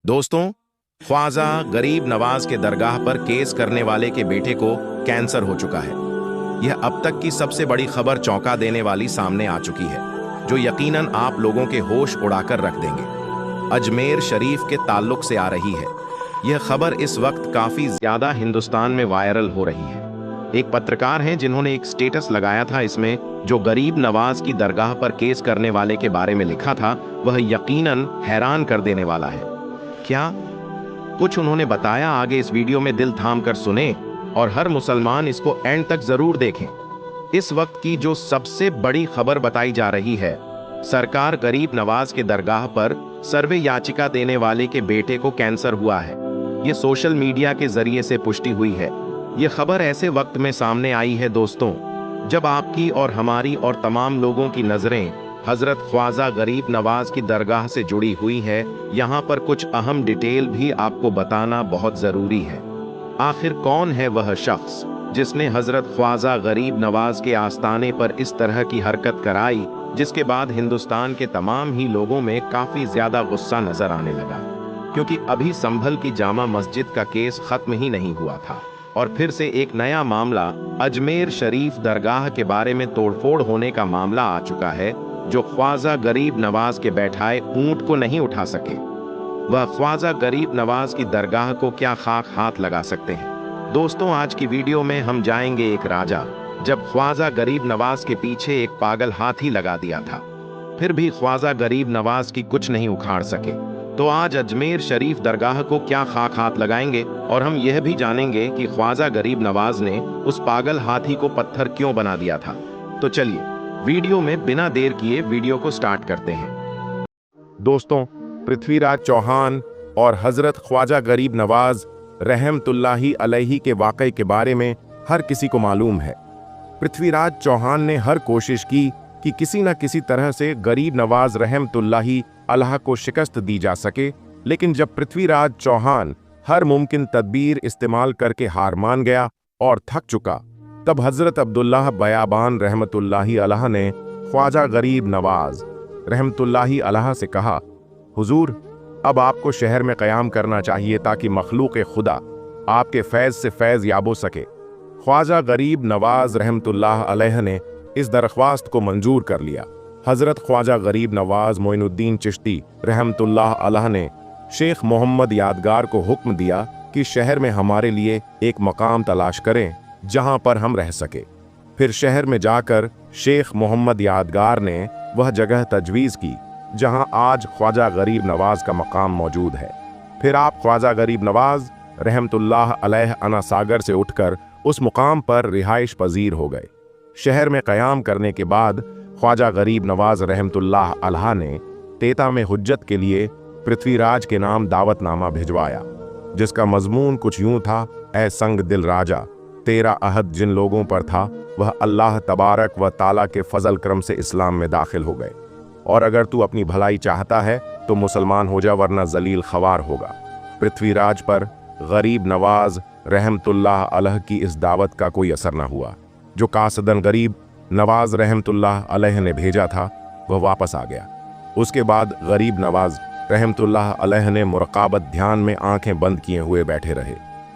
दोस्तों, ख्वाजा गरीब नवाज के दरगाह पर केस करने वाले के बेटे को कैंसर हो चुका है। यह अब तक की सबसे बड़ी खबर चौंका देने वाली सामने आ चुकी है, जो यकीनन आप लोगों के होश उड़ाकर रख देंगे। अजमेर शरीफ के ताल्लुक से आ रही है। यह खबर इस वक्त काफी ज्यादा हिंदुस्तान में वायरल हो रही है। एक पत्रकार हैं जिन्होंने एक स्टेटस लगाया था, इसमें जो गरीब नवाज की दरगाह पर केस करने वाले के बारे में लिखा था वह यकीनन हैरान कर देने वाला है। क्या कुछ उन्होंने बताया, आगे इस वीडियो में दिल थाम कर सुने और हर मुसलमान इसको एंड तक जरूर देखें। इस वक्त की जो सबसे बड़ी खबर बताई जा रही है, सरकार गरीब नवाज के दरगाह पर सर्वे याचिका देने वाले के बेटे को कैंसर हुआ है। ये सोशल मीडिया के जरिए से पुष्टि हुई है। ये खबर ऐसे वक्त में सामने आई है दोस्तों, जब आपकी और हमारी और तमाम लोगों की नजरें हजरत ख्वाजा गरीब नवाज की दरगाह से जुड़ी हुई है। यहाँ पर कुछ अहम डिटेल भी आपको बताना बहुत जरूरी है। आखिर कौन है वह शख्स जिसने हजरत ख्वाजा गरीब नवाज के आस्ताने पर इस तरह की हरकत कराई, जिसके बाद हिंदुस्तान के तमाम ही लोगों में काफी ज्यादा गुस्सा नजर आने लगा, क्योंकि अभी संभल की जामा मस्जिद का केस खत्म ही नहीं हुआ था और फिर से एक नया मामला अजमेर शरीफ दरगाह के बारे में तोड़फोड़ होने का मामला आ चुका है, जो ख्वाजा गरीब नवाज के बैठाए ऊंट को नहीं उठा सके। वह ख्वाजा गरीब नवाज की दरगाह को क्या खाक हाथ लगा सकते हैं। दोस्तों, आज की वीडियो में हम जाएंगे एक राजा, जब ख्वाजा गरीब नवाज के पीछे एक पागल हाथी लगा दिया था, फिर भी ख्वाजा गरीब नवाज की कुछ नहीं उखाड़ सके। तो आज अजमेर शरीफ दरगाह को क्या खाक हाथ लगाएंगे और हम यह भी जानेंगे कि ख्वाजा गरीब नवाज ने उस पागल हाथी को पत्थर क्यों बना दिया था। तो चलिए वीडियो में बिना देर किए वीडियो को स्टार्ट करते हैं। दोस्तों, पृथ्वीराज चौहान और हजरत ख्वाजा गरीब नवाज रहमतुल्लाही अलैहि के वाक़े के बारे में हर किसी को मालूम है। पृथ्वीराज चौहान ने हर कोशिश की कि किसी न किसी तरह से गरीब नवाज रहमतुल्लाही अलैह को शिकस्त दी जा सके, लेकिन जब पृथ्वीराज चौहान हर मुमकिन तदबीर इस्तेमाल करके हार मान गया और थक चुका, तब हजरत अब्दुल्लाह बयाबान रहमतुल्लाही अलैह ने ख्वाजा गरीब नवाज रहमतुल्लाही अलैह से कहा, हुजूर, अब आपको शहर में क़याम करना चाहिए ताकि मखलूक खुदा आपके फैज़ से फैज़ याब हो सके। ख्वाजा गरीब नवाज रहमतुल्लाह अलैह ने इस दरख्वास्त को मंजूर कर लिया। हजरत ख्वाजा गरीब नवाज मोइनुद्दीन चिश्ती रहमतुल्लाह अलैह ने शेख मोहम्मद यादगार को हुक्म दिया कि शहर में हमारे लिए एक मकाम तलाश करें जहां पर हम रह सके। फिर शहर में जाकर शेख मोहम्मद यादगार ने वह जगह तजवीज़ की जहां आज ख्वाजा गरीब नवाज का मकाम मौजूद है। फिर आप ख्वाजा गरीब नवाज रहमतुल्लाह अलैह अना सागर से उठकर उस मुकाम पर रिहाइश पजीर हो गए। शहर में क़याम करने के बाद ख्वाजा गरीब नवाज रहमतुल्लाह अलैह ने तेता में हुज्जत के लिए पृथ्वीराज के नाम दावतनामा भिजवाया, जिसका मजमून कुछ यूं था, ऐ संग दिल राजा, तेरा अहद जिन लोगों पर था वह अल्लाह तबारक व ताला के फजल करम से इस्लाम में दाखिल हो गए, और अगर तू अपनी भलाई चाहता है तो मुसलमान हो जा, वरना जलील खवार होगा। पृथ्वीराज पर गरीब नवाज रहमतुल्लाह अलैह की इस दावत का कोई असर न हुआ। जो कासदन गरीब नवाज रहमतुल्लाह अलैह ने भेजा था वह वापस आ गया। उसके बाद गरीब नवाज रहमतुल्लाह अलैह ने मुराक़बत ध्यान में आंखें बंद किए हुए बैठे रहे।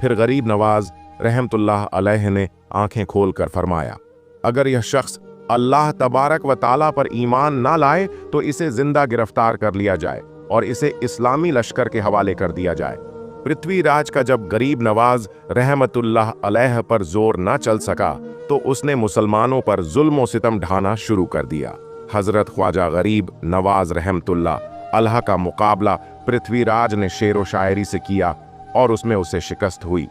फिर गरीब नवाज रहमतुल्लाह अलैह ने आंखें खोलकर फरमाया, अगर यह शख्स अल्लाह तबारक व ताला पर ईमान ना लाए तो इसे जिंदा गिरफ्तार कर लिया जाए और इसे इस्लामी लश्कर के हवाले कर दिया जाए। पृथ्वीराज का जब गरीब नवाज रहमतुल्लाह अलैह पर जोर ना चल सका तो उसने मुसलमानों पर जुल्म व सितम ढाना शुरू कर दिया। हजरत ख्वाजा गरीब नवाज रहमतुल्लाह अलैह का मुकाबला पृथ्वीराज ने शेर व शायरी से किया और उसमें उसे शिकस्त हुई।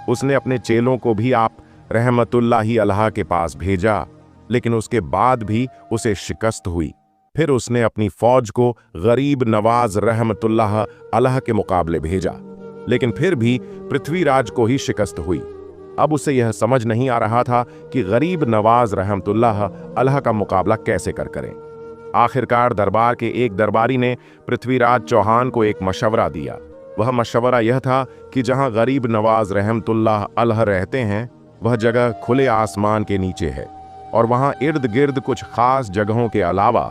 उसने अपने चेलों को भी आप रहमतुल्लाही अलैह के पास भेजा, लेकिन उसके बाद भी उसे शिकस्त हुई। फिर उसने अपनी फौज को गरीब नवाज रहमतुल्लाह अलैह के मुकाबले भेजा, लेकिन फिर भी पृथ्वीराज को ही शिकस्त हुई। अब उसे यह समझ नहीं आ रहा था कि गरीब नवाज रहमतुल्लाह अलैह का मुकाबला कैसे करें। आखिरकार दरबार के एक दरबारी ने पृथ्वीराज चौहान को एक मशवरा दिया। वह मशवरा यह था कि जहां गरीब नवाज रहमतुल्लाह अलैह रहते हैं वह जगह खुले आसमान के नीचे है और वहां इर्द गिर्द कुछ खास जगहों के अलावा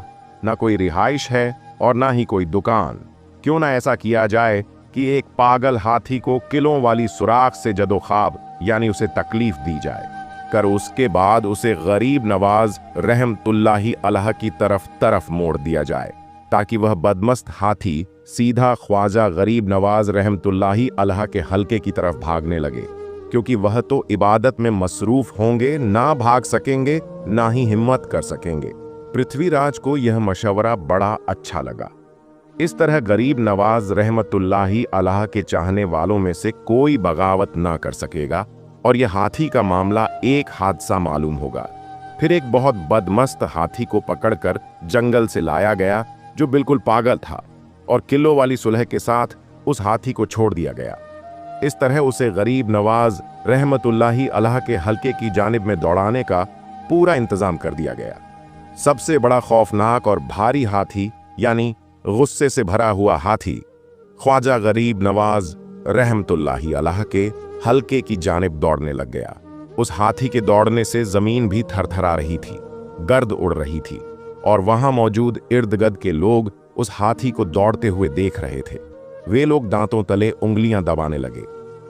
न कोई रिहाइश है और ना ही कोई दुकान। क्यों ना ऐसा किया जाए कि एक पागल हाथी को किलों वाली सुराख से जदोखाब यानी उसे तकलीफ दी जाए कर उसके बाद उसे गरीब नवाज रहमतुल्लाही अलैह की तरफ मोड़ दिया जाए, ताकि वह बदमस्त हाथी सीधा ख्वाजा गरीब नवाज रहमतुल्लाही अलैह के हल्के की तरफ भागने लगे, क्योंकि वह तो इबादत में मसरूफ होंगे, ना भाग सकेंगे ना ही हिम्मत कर सकेंगे। पृथ्वीराज को यह मशवरा बड़ा अच्छा लगा। इस तरह गरीब नवाज रहमतुल्लाही अलैह के चाहने वालों में से कोई बगावत ना कर सकेगा और यह हाथी का मामला एक हादसा मालूम होगा। फिर एक बहुत बदमस्त हाथी को पकड़कर जंगल से लाया गया जो बिल्कुल पागल था, और किलों वाली सुलह के साथ उस हाथी को छोड़ दिया गया। इस तरह उसे गरीब नवाज रहमतुल्लाही अलैह के हल्के की जानिब में दौड़ाने का पूरा इंतजाम कर दिया गया। सबसे बड़ा खौफनाक और भारी हाथी यानी गुस्से से भरा हुआ हाथी ख्वाजा गरीब नवाज रहमतुल्लाही अलैह के हल्के की जानिब दौड़ने लग गया। उस हाथी के दौड़ने से जमीन भी थरथरा रही थी, गर्द उड़ रही थी, और वहां मौजूद इर्द गिर्द के लोग उस हाथी को दौड़ते हुए देख रहे थे। वे लोग दांतों तले उंगलियां दबाने लगे।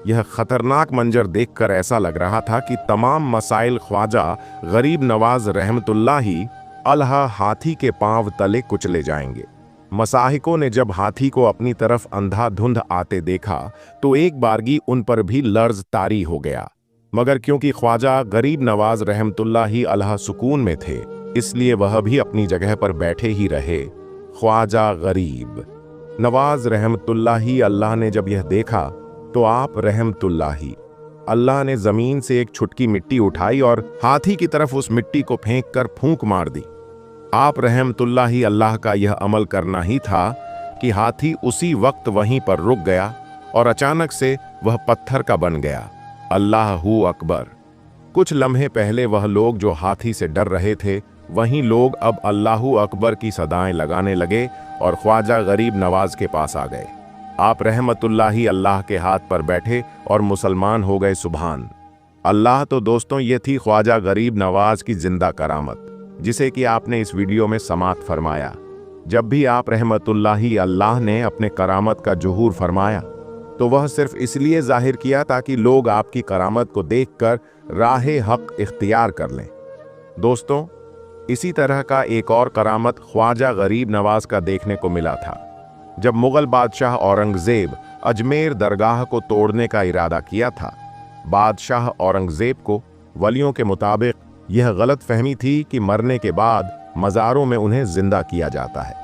यह खतरनाक मंजर देखकर ऐसा लग रहा था कि तमाम मसाइल ख्वाजा गरीब नवाज रहमतुल्लाही अलैह हाथी के पांव तले कुचले जाएंगे। मसाहिकों ने जब हाथी को अपनी तरफ अंधाधुंध आते देखा तो एक बारगी उन पर भी लर्ज तारी हो गया, मगर क्योंकि ख्वाजा गरीब नवाज रहमतुल्लाही अलैह सुकून में थे, इसलिए वह भी अपनी जगह पर बैठे ही रहे। ख्वाजा गरीब नवाज रहमतुल्लाही अल्लाह ने जब यह देखा तो आप रहमतुल्लाही अल्लाह ने जमीन से एक छुटकी मिट्टी उठाई और हाथी की तरफ उस मिट्टी को फेंक कर फूंक मार दी। आप रहमतुल्लाही अल्लाह का यह अमल करना ही था कि हाथी उसी वक्त वहीं पर रुक गया और अचानक से वह पत्थर का बन गया। अल्लाहू अकबर। कुछ लम्हे पहले वह लोग जो हाथी से डर रहे थे, वहीं लोग अब अल्लाहू अकबर की सदाएं लगाने लगे और ख्वाजा गरीब नवाज के पास आ गए। आप रहमतुल्लाही अल्लाह के हाथ पर बैठे और मुसलमान हो गए। सुभान अल्लाह। तो दोस्तों, ये थी ख्वाजा गरीब नवाज की जिंदा करामत, जिसे कि आपने इस वीडियो में समात फरमाया। जब भी आप रहमतुल्लाही अल्लाह ने अपने करामत का जुहूर फरमाया तो वह सिर्फ इसलिए जाहिर किया ताकि लोग आपकी करामत को देखकर राहे हक इख्तियार कर लें। दोस्तों, इसी तरह का एक और करामत ख्वाजा गरीब नवाज का देखने को मिला था। जब मुगल बादशाह औरंगजेब अजमेर दरगाह को तोड़ने का इरादा किया था, बादशाह औरंगजेब को वलियों के मुताबिक यह गलत फहमी थी कि मरने के बाद मज़ारों में उन्हें जिंदा किया जाता है।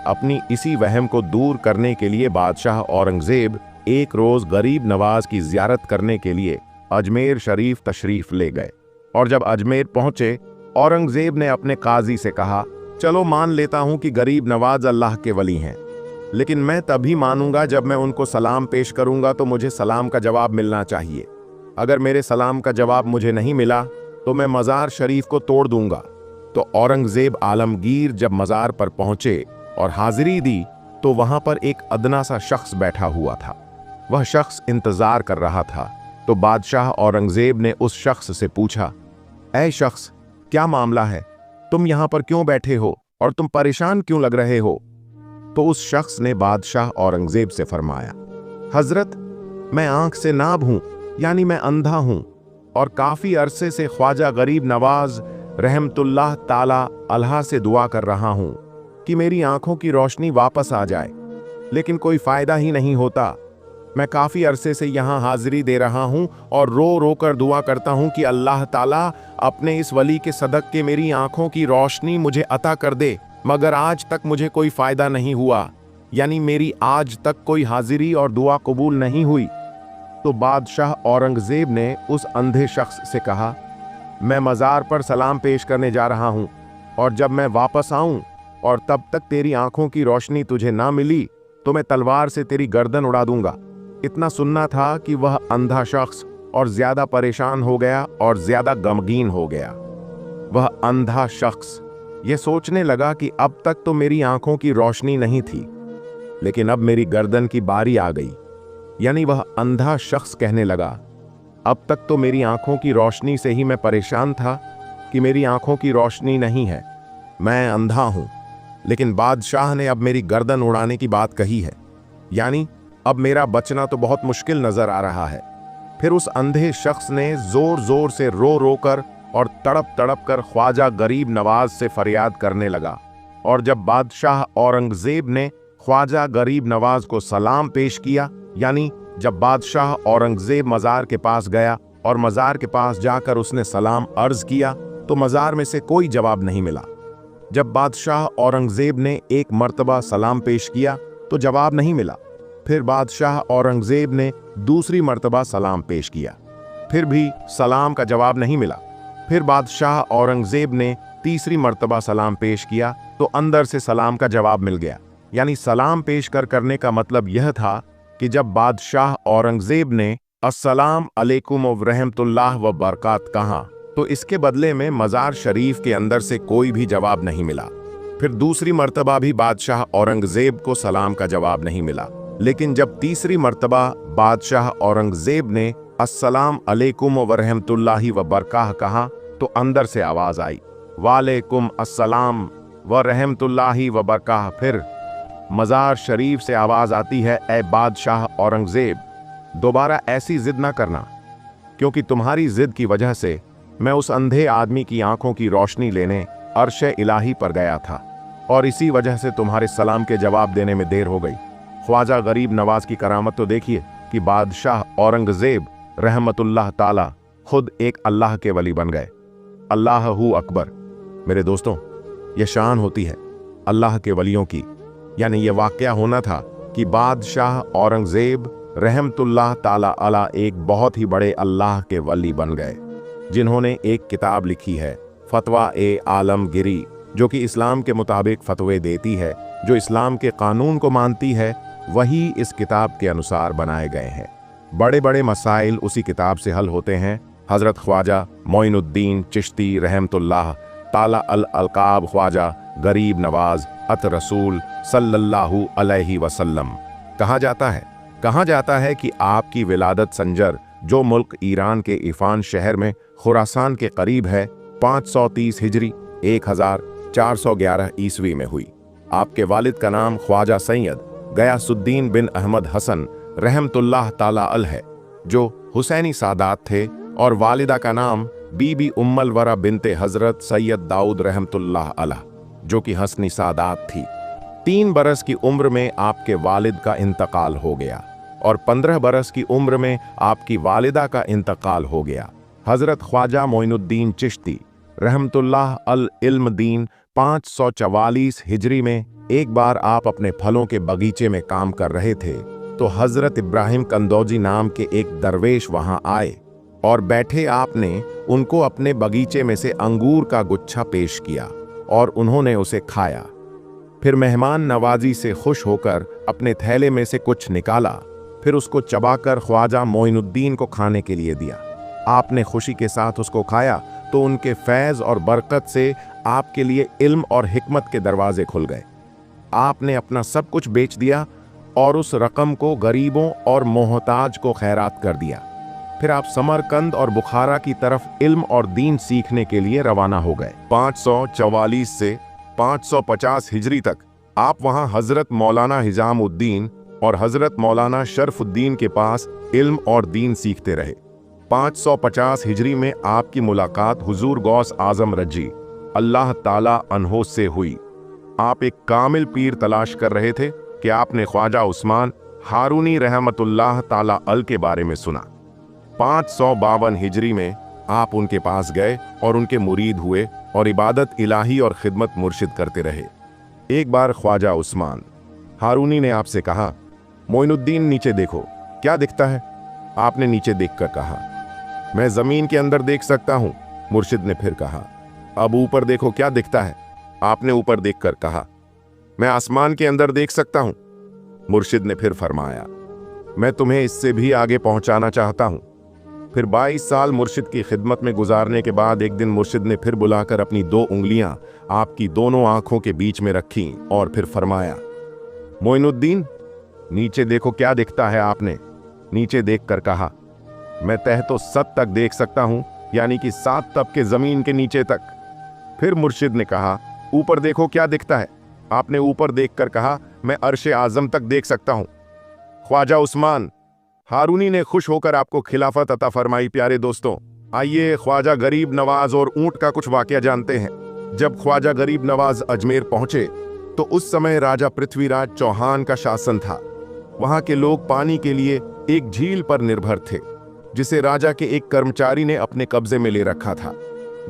अपनी इसी वहम को दूर करने के लिए बादशाह औरंगजेब एक रोज़ गरीब नवाज की ज़ियारत करने के लिए अजमेर शरीफ तशरीफ़ ले गए, और जब अजमेर पहुँचे औरंगजेब ने अपने काजी से कहा, चलो मान लेता हूँ कि गरीब नवाज अल्लाह के वली हैं, लेकिन मैं तभी मानूंगा जब मैं उनको सलाम पेश करूंगा तो मुझे सलाम का जवाब मिलना चाहिए। अगर मेरे सलाम का जवाब मुझे नहीं मिला तो मैं मज़ार शरीफ को तोड़ दूंगा। तो औरंगजेब आलमगीर जब मज़ार पर पहुंचे और हाजिरी दी तो वहां पर एक अदना सा शख्स बैठा हुआ था। वह शख्स इंतजार कर रहा था। तो बादशाह औरंगजेब ने उस शख्स से पूछा, ऐ शख्स, क्या मामला है? तुम यहां पर क्यों बैठे हो और तुम परेशान क्यों लग रहे हो? तो उस शख्स ने बादशाह औरंगजेब से फरमाया, हजरत, मैं आंख से नाब हूं, यानी मैं अंधा हूं, और काफी अरसे से ख्वाजा गरीब नवाज रहमतुल्लाह ताला अलैह से दुआ कर रहा हूं कि मेरी आंखों की रोशनी वापस आ जाए, लेकिन कोई फायदा ही नहीं होता। मैं काफी अरसे से यहां हाजिरी दे रहा हूं और रो रो कर दुआ करता हूं कि अल्लाह ताला अपने इस वली के सदक के मेरी आंखों की रोशनी मुझे अता कर दे, मगर आज तक मुझे कोई फायदा नहीं हुआ, यानी मेरी आज तक कोई हाजिरी और दुआ कबूल नहीं हुई। तो बादशाह औरंगजेब ने उस अंधे शख्स से कहा, मैं मज़ार पर सलाम पेश करने जा रहा हूं, और जब मैं वापस आऊं और तब तक तेरी आंखों की रोशनी तुझे ना मिली तो मैं तलवार से तेरी गर्दन उड़ा दूंगा। इतना सुनना था कि वह अंधा शख्स और ज्यादा परेशान हो गया और ज्यादा गमगीन हो गया। वह अंधा शख्स यह सोचने लगा कि अब तक तो मेरी आंखों की रोशनी नहीं थी, लेकिन अब मेरी गर्दन की बारी आ गई। यानी वह अंधा शख्स कहने लगा, अब तक तो मेरी आंखों की रोशनी से ही मैं परेशान था कि मेरी आंखों की रोशनी नहीं है, मैं अंधा हूं, लेकिन बादशाह ने अब मेरी गर्दन उड़ाने की बात कही है, यानी अब मेरा बचना तो बहुत मुश्किल नजर आ रहा है। फिर उस अंधे शख्स ने जोर जोर से रो रो कर और तड़प तड़प कर ख्वाजा गरीब नवाज से फरियाद करने लगा। और जब बादशाह औरंगजेब ने ख्वाजा गरीब नवाज को सलाम पेश किया, यानी जब बादशाह औरंगजेब मज़ार के पास गया और मज़ार के पास जाकर उसने सलाम अर्ज किया, तो मज़ार में से कोई जवाब नहीं मिला। जब बादशाह औरंगजेब ने एक मर्तबा सलाम पेश किया तो जवाब नहीं मिला। फिर बादशाह औरंगजेब ने दूसरी मर्तबा सलाम पेश किया, फिर भी सलाम का जवाब नहीं मिला। फिर बादशाह औरंगजेब ने तीसरी मर्तबा सलाम पेश किया तो अंदर से सलाम का जवाब मिल गया। यानी सलाम पेश करने का मतलब यह था कि जब बादशाह औरंगजेब ने अस्सलाम अलैकुम व रहमतुल्लाह व बरकात कहा तो इसके बदले में मज़ार शरीफ के अंदर से कोई भी जवाब नहीं मिला। फिर दूसरी मर्तबा भी बादशाह औरंगजेब को सलाम का जवाब नहीं मिला। लेकिन जब तीसरी मर्तबा बादशाह औरंगजेब ने अस्सलाम अलैकुम व रहमतुल्लाहि व बरकाह कहा तो अंदर से आवाज आई, वालेकुम अस्सलाम व रहमतुल्लाहि व बरकाह। फिर मज़ार शरीफ से आवाज आती है, ए बादशाह औरंगजेब, दोबारा ऐसी जिद ना करना, क्योंकि तुम्हारी जिद की वजह से मैं उस अंधे आदमी की आंखों की रोशनी लेने अर्श इलाही पर गया था और इसी वजह से तुम्हारे सलाम के जवाब देने में देर हो गई। ख्वाजा गरीब नवाज की करामत तो देखिए कि बादशाह औरंगजेब रहमतुल्लाह ताला खुद एक अल्लाह के वली बन गए। अल्लाहू अकबर। मेरे दोस्तों, यह शान होती है अल्लाह के वलियों की। यानी यह वाकया होना था कि बादशाह औरंगजेब रहमतुल्लाह ताला अला एक बहुत ही बड़े अल्लाह के वली बन गए, जिन्होंने एक किताब लिखी है फतवा ए आलमगिरी, जो कि इस्लाम के मुताबिक फतवे देती है। जो इस्लाम के कानून को मानती है वही इस किताब के अनुसार बनाए गए हैं। बड़े बड़े मसाइल उसी किताब से हल होते हैं। हज़रत ख्वाजा मोइनुद्दीन चिश्ती रहमतुल्लाह ताला अल अलकाब ख्वाजा गरीब नवाज अत रसूल सल्लल्लाहु अलैहि वसल्लम। कहा जाता है कि आपकी विलादत संजर, जो मुल्क ईरान के इफ़ान शहर में खुरासान के करीब है, 530 हिजरी 1411 ईस्वी में हुई। आपके वालिद का नाम ख्वाजा सैयद गयासुद्दीन बिन अहमद हसन रहमतुल्लाह ताला अल है, जो हुसैनी सादात थे, और वालिदा का नाम बीबी उम्मल वरा बिनते हजरत सैयद दाऊद रहमतुल्लाह अलह, जो कि हसनी सादात थी। 3 बरस की उम्र में आपके वालिद का इंतकाल हो गया और 15 बरस की उम्र में आपकी वालिदा का इंतकाल हो गया। हजरत ख्वाजा मोइनुद्दीन चिश्ती रहमतुल्लाह अल इल्म दीन 544 हिजरी में एक बार आप अपने फलों के बगीचे में काम कर रहे थे तो हजरत इब्राहिम कंदौजी नाम के एक दरवेश वहां आए और बैठे आपने उनको अपने बगीचे में से अंगूर का गुच्छा पेश किया और उन्होंने उसे खाया। फिर मेहमान नवाजी से खुश होकर अपने थैले में से कुछ निकाला, फिर उसको चबाकर ख्वाजा मोइनुद्दीन को खाने के लिए दिया। आपने खुशी के साथ उसको खाया तो उनके फैज़ और बरकत से आपके लिए इल्म और हिकमत के दरवाजे खुल गए। आपने अपना सब कुछ बेच दिया और उस रकम को गरीबों और मोहताज को खैरात कर दिया। फिर आप समरकंद और बुखारा की तरफ इल्म और दीन सीखने के लिए रवाना हो गए। 544 से 550 हिजरी तक आप वहां हजरत मौलाना हिजामुद्दीन और हजरत मौलाना शरफुद्दीन के पास इल्म और दीन सीखते रहे। 550 हिजरी में आपकी मुलाकात हुजूर गौस आजम रजी अल्लाह ताला अन्हो से हुई। आप एक कामिल पीर तलाश कर रहे थे कि आपने ख्वाजा उस्मान हारूनी रहमतुल्लाह ताला अल के बारे में सुना। 552 हिजरी में आप उनके पास गए और उनके मुरीद हुए और इबादत इलाही और खिदमत मुर्शिद करते रहे। एक बार ख्वाजा उस्मान हारूनी ने आपसे कहा, मोइनुद्दीन नीचे देखो, क्या दिखता है? आपने नीचे देखकर कहा, मैं जमीन के अंदर देख सकता हूं। मुर्शिद ने फिर कहा, अब ऊपर देखो, क्या दिखता है? आपने ऊपर देखकर कहा, मैं आसमान के अंदर देख सकता हूं। मुर्शिद ने फिर फरमाया, मैं तुम्हें इससे भी आगे पहुंचाना चाहता हूं। फिर 22 साल मुर्शिद की खिदमत में गुजारने के बाद एक दिन मुर्शिद ने फिर बुलाकर अपनी 2 उंगलियां आपकी दोनों आंखों के बीच में रखी और फिर फरमाया, मोइनुद्दीन नीचे देखो, क्या दिखता है? आपने नीचे देखकर कहा, मैं तह तो सत तक देख सकता हूं, यानी कि 7 तबके जमीन के नीचे तक। फिर मुर्शिद ने कहा, ऊपर देखो, क्या दिखता है? आपने ऊपर देखकर कहा, मैं अर्श आजम तक देख सकता हूं। ख्वाजा उस्मान हारूनी ने खुश होकर आपको खिलाफत अता फरमाई। प्यारे दोस्तों, आइए ख्वाजा गरीब नवाज और ऊंट का कुछ वाकया जानते हैं। जब ख्वाजा गरीब नवाज अजमेर पहुंचे तो उस समय राजा पृथ्वीराज चौहान का शासन था। वहां के लोग पानी के लिए एक झील पर निर्भर थे, जिसे राजा के एक कर्मचारी ने अपने कब्जे में ले रखा था।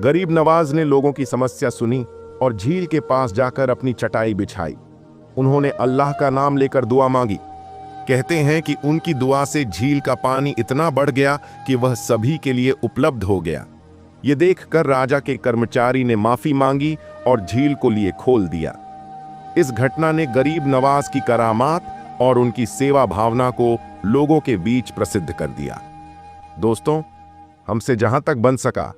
गरीब नवाज ने लोगों की समस्या सुनी और झील के पास जाकर अपनी चटाई बिछाई। उन्होंने अल्लाह का नाम लेकर दुआ मांगी। कहते हैं कि उनकी दुआ से झील का पानी इतना बढ़ गया कि वह सभी के लिए उपलब्ध हो गया। ये देखकर राजा के कर्मचारी ने माफी मांगी और झील को लिए खोल दिया। इस घटना ने गरीब नवाज की करामात और उनकी सेवा भावना को लोगों के बीच प्रसिद्ध कर दिया। दोस्तों, हमसे जहां तक बन सका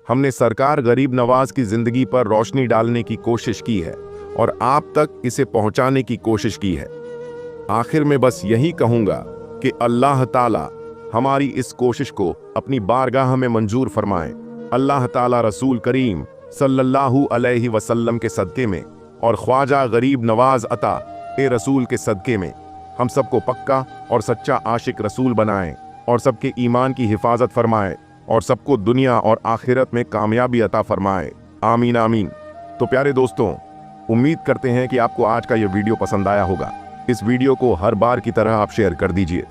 हमने सरकार गरीब नवाज की जिंदगी पर रोशनी डालने की कोशिश की है और आप तक इसे पहुंचाने की कोशिश की है। आखिर में बस यही कहूंगा कि अल्लाह ताला हमारी इस कोशिश को अपनी बारगाह में मंजूर फरमाए। अल्लाह ताला रसूल करीम सल्लल्लाहु अलैहि वसल्लम के सदके में और ख्वाजा गरीब नवाज अता ए रसूल के सदके में हम सबको पक्का और सच्चा आशिक रसूल बनाएं और सबके ईमान की हिफाजत फरमाए और सबको दुनिया और आखिरत में कामयाबी अता फरमाए। आमीन आमीन। तो प्यारे दोस्तों, उम्मीद करते हैं कि आपको आज का यह वीडियो पसंद आया होगा। इस वीडियो को हर बार की तरह आप शेयर कर दीजिए।